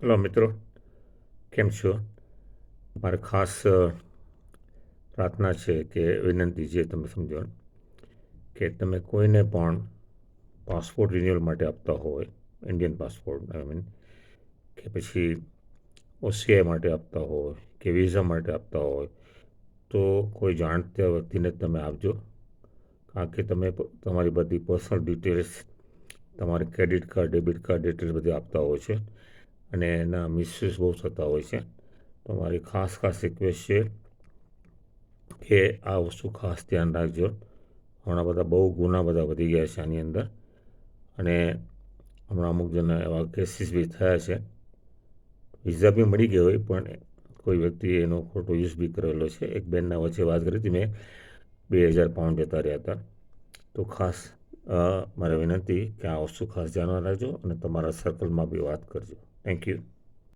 Hello મિત્રો, કેમ છો? મારે ખાસ પ્રાર્થના છે કે વિનંતી છે તમે સમજો કે તમે કોઈને પણ પાસપોર્ટ રિન્યુઅલ માટે આપતા હોય, ઇન્ડિયન પાસપોર્ટ આઈ મીન, કે પછી ઓસીઆઈ માટે આપતા હોય કે વિઝા માટે આપતા હોય તો કોઈ જાણતા વ્યક્તિને જ તમે આપજો. કારણ કે તમે તમારી બધી પર્સનલ ડિટેલ્સ, તમારી credit card, debit card details બધી આપતા હોય છે અને એના મિસયુઝ બહુ થતા હોય છે. તો મારી ખાસ રિક્વેસ્ટ છે કે આ વસ્તુ ખાસ ધ્યાન રાખજો. હમણાં બધા બહુ ગુના બધા વધી ગયા છે આની અંદર, અને હમણાં અમુક જણા એવા કેસીસ બી થયા છે. વિઝા બી મળી ગયો હોય પણ કોઈ વ્યક્તિએ એનો ખોટો યુઝ બી કરેલો છે. એક બેનના વચ્ચે વાત કરી હતી મેં, £2000 જતા રહ્યા હતા. તો ખાસ મારે વિનંતી કે આ વસ્તુ ખાસ ધ્યાનમાં રાખજો અને તમારા સર્કલમાં બી વાત કરજો. Thank you.